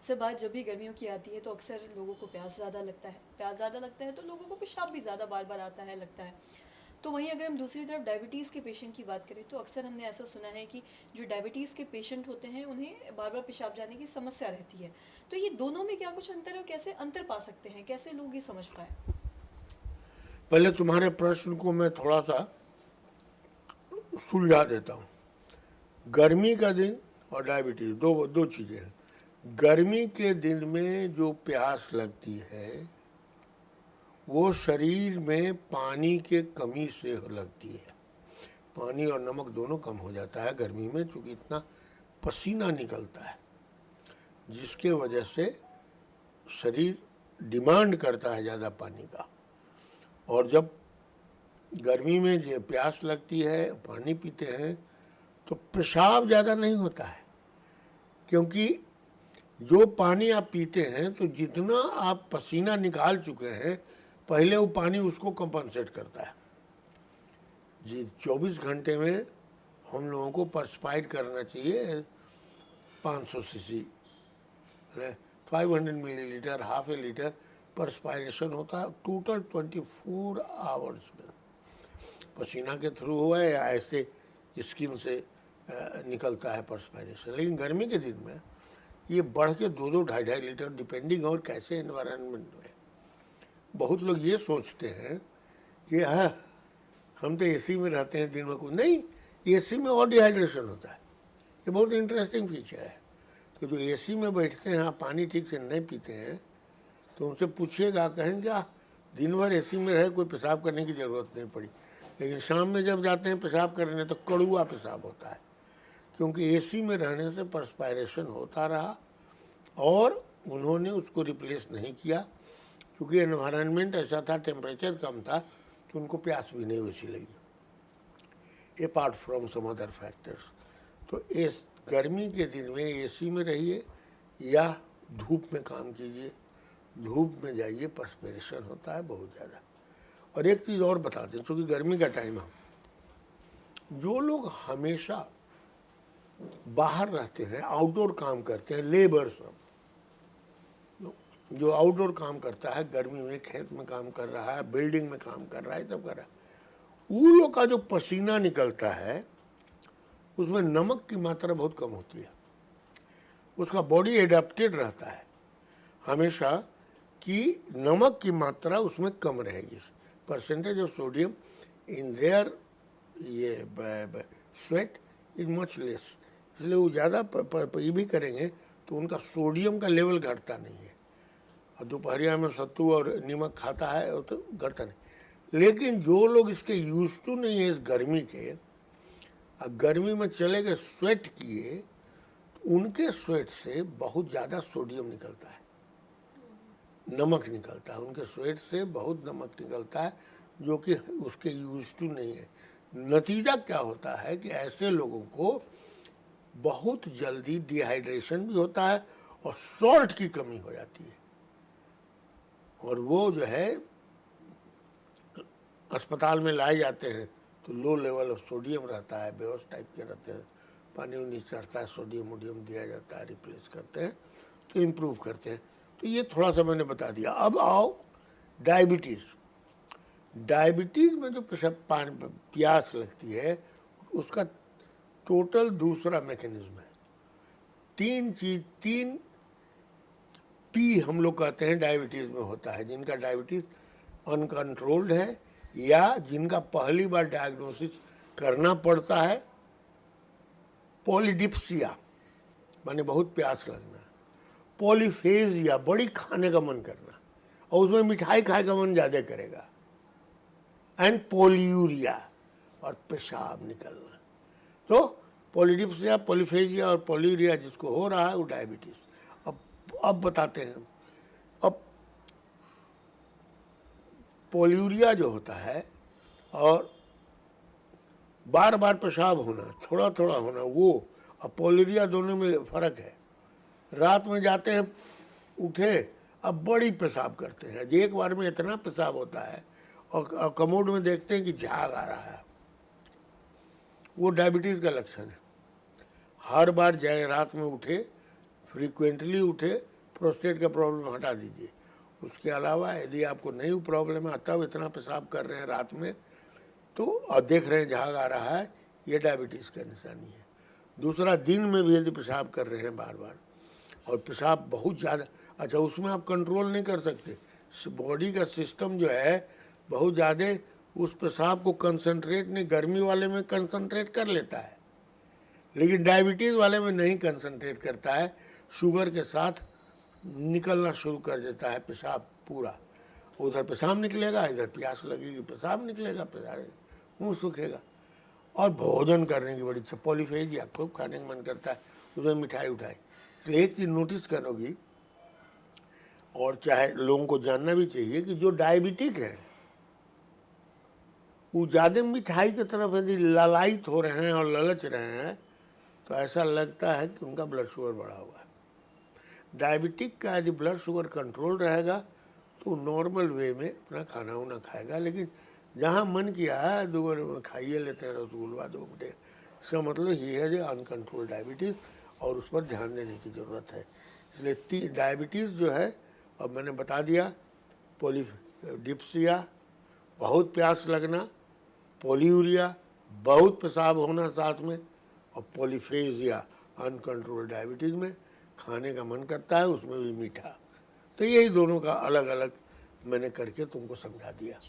अक्सर बात जब भी गर्मियों की आती है तो अक्सर लोगों को प्यास ज़्यादा लगता है, प्यास ज़्यादा लगता है तो लोगों को पेशाब भी ज़्यादा बार बार आता है लगता है। तो वहीं अगर हम दूसरी तरफ डायबिटीज़ के पेशेंट की बात करें तो अक्सर हमने ऐसा सुना है कि जो डायबिटीज़ के पेशेंट होते हैं उन्हें बार बार पेशाब जाने की समस्या रहती है। तो ये दोनों में क्या कुछ अंतर है और कैसे अंतर पा सकते हैं, कैसे लोग ये समझ पाए? पहले तुम्हारे प्रश्न को मैं थोड़ा सा सुलझा देता हूँ। गर्मी का दिन और डायबिटीज दो दो चीज़ें हैं। गर्मी के दिन में जो प्यास लगती है वो शरीर में पानी के कमी से लगती है। पानी और नमक दोनों कम हो जाता है गर्मी में, क्योंकि इतना पसीना निकलता है जिसके वजह से शरीर डिमांड करता है ज़्यादा पानी का। और जब गर्मी में जो प्यास लगती है, पानी पीते हैं तो पेशाब ज़्यादा नहीं होता है, क्योंकि जो पानी आप पीते हैं तो जितना आप पसीना निकाल चुके हैं पहले वो पानी उसको कंपनसेट करता है। जी 24 घंटे में हम लोगों को परस्पायर करना चाहिए 500 सीसी, 500 मिलीलीटर, हाफ ए लीटर परस्पायरेशन होता है टोटल 24 आवर्स में। पसीना के थ्रू हुआ है या ऐसे स्किन से निकलता है परस्पायरेशन। लेकिन गर्मी के दिन में ये बढ़ के 2-2, 2.5 लीटर डिपेंडिंग और कैसे एनवायरनमेंट में। बहुत लोग ये सोचते हैं कि हाँ हम तो एसी में रहते हैं दिन में, को नहीं, एसी में और डिहाइड्रेशन होता है। ये बहुत इंटरेस्टिंग फीचर है। तो जो एसी में बैठते हैं, आप पानी ठीक से नहीं पीते हैं तो उनसे पूछिएगा, कहेंगे दिन भर एसी में रहे कोई पेशाब करने की ज़रूरत नहीं पड़ी, लेकिन शाम में जब जाते हैं पेशाब करने तो कड़ुआ पेशाब होता है, क्योंकि एसी में रहने से परस्पायरेशन होता रहा और उन्होंने उसको रिप्लेस नहीं किया, क्योंकि एनवायरनमेंट ऐसा था, टेम्परेचर कम था, तो उनको प्यास भी नहीं वैसी लगी, apart from some other factors. तो इस गर्मी के दिन में एसी में रहिए या धूप में काम कीजिए। धूप में जाइए, परस्पिरेशन होता है बहुत ज़्यादा। और एक चीज़ और बता दें, क्योंकि गर्मी का टाइम है, जो लोग हमेशा बाहर रहते हैं, आउटडोर काम करते हैं, लेबर सब जो आउटडोर काम करता है, गर्मी में खेत में काम कर रहा है, बिल्डिंग में काम कर रहा है, सब कर रहा है, वो लोग का जो पसीना निकलता है उसमें नमक की मात्रा बहुत कम होती है। उसका बॉडी एडेप्टेड रहता है हमेशा कि नमक की मात्रा उसमें कम रहेगी। Percentage of sodium in their ये स्वेट इज मच लेस, इसलिए वो ज़्यादा ये भी करेंगे तो उनका सोडियम का लेवल घटता नहीं है। और दोपहरिया में सत्तू और नमक खाता है वो तो घटता नहीं। लेकिन जो लोग इसके यूज टू नहीं है इस गर्मी के, गर्मी में चले गए स्वेट किए, उनके स्वेट से बहुत ज़्यादा सोडियम निकलता है, नमक निकलता है, उनके स्वेट से बहुत नमक निकलता है, जो कि उसके यूज टू नहीं है। नतीजा क्या होता है कि ऐसे लोगों को बहुत जल्दी डिहाइड्रेशन भी होता है और सॉल्ट की कमी हो जाती है, और वो जो है अस्पताल में लाए जाते हैं तो लो लेवल ऑफ सोडियम रहता है, बेहोश टाइप के रहते हैं, पानी उनी चढ़ता है, सोडियम वोडियम दिया जाता है, रिप्लेस करते हैं तो इम्प्रूव करते हैं। तो ये थोड़ा सा मैंने बता दिया। अब आओ डायबिटीज़। डायबिटीज़ में जो प्यास लगती है उसका टोटल दूसरा मैकेनिज्म है। तीन पी हम लोग कहते हैं डायबिटीज़ में होता है। जिनका डायबिटीज़ अनकंट्रोल्ड है या जिनका पहली बार डायग्नोसिस करना पड़ता है, पॉलीडिप्सिया माने बहुत प्यास लगना, पॉलीफेजिया बड़ी खाने का मन करना और उसमें मिठाई खाए का मन ज़्यादा करेगा, एंड पॉलीयूरिया और पेशाब निकलना। तो पॉलीडिप्सिया, पॉलीफेजिया और पॉलीयूरिया जिसको हो रहा है वो डायबिटीज़। अब बताते हैं। अब पॉलीयूरिया जो होता है और बार बार पेशाब होना, थोड़ा थोड़ा होना, वो और पॉलीयूरिया दोनों में फ़र्क है। रात में जाते हैं, उठे, अब बड़ी पेशाब करते हैं, एक बार में इतना पेशाब होता है और कमोड में देखते हैं कि झाग आ रहा है, वो डायबिटीज़ का लक्षण है। हर बार जाए रात में उठे, फ्रीक्वेंटली उठे प्रोस्टेट का प्रॉब्लम हटा दीजिए। उसके अलावा यदि आपको नहीं प्रॉब्लम है तब इतना पेशाब कर रहे हैं रात में तो और देख रहे हैं झाग आ रहा है, ये डायबिटीज़ का निशानी है। दूसरा, दिन में भी यदि पेशाब कर रहे हैं बार बार और पेशाब बहुत ज़्यादा, अच्छा उसमें आप कंट्रोल नहीं कर सकते, बॉडी का सिस्टम जो है बहुत ज़्यादा उस पेशाब को कंसंट्रेट नहीं, गर्मी वाले में कंसंट्रेट कर लेता है लेकिन डायबिटीज़ वाले में नहीं कंसंट्रेट करता है, शुगर के साथ निकलना शुरू कर देता है पेशाब पूरा। उधर पेशाब निकलेगा, इधर प्यास लगेगी, पेशाब निकलेगा, पेशाब, मुँह सूखेगा। और भोजन करने की बड़ी इच्छा, पॉलीफेजिया, खूब खाने का मन करता है, उसमें मिठाई उठाई। तो एक चीज़ नोटिस करोगी, और चाहे लोगों को जानना भी चाहिए कि जो डायबिटिक है वो ज़्यादा मिठाई की तरफ यदि लालायित हो रहे हैं और ललच रहे हैं तो ऐसा लगता है कि उनका ब्लड शुगर बढ़ा हुआ है। डायबिटिक का यदि ब्लड शुगर कंट्रोल रहेगा तो नॉर्मल वे में अपना खाना वाना खाएगा, लेकिन जहाँ मन किया है दो खाइए लेते हैं रसगुल्ला 2 मिनट, इसका मतलब ये है जो अनकंट्रोल डायबिटीज़, और उस पर ध्यान देने की ज़रूरत है। इसलिए डायबिटीज़ जो है, अब मैंने बता दिया, डिप्सिया, बहुत प्यास लगना, पोलियूरिया, बहुत पेशाब होना साथ में, और पॉलीफेजिया, अनकंट्रोल डायबिटीज़ में खाने का मन करता है, उसमें भी मीठा। तो यही दोनों का अलग अलग मैंने करके तुमको समझा दिया।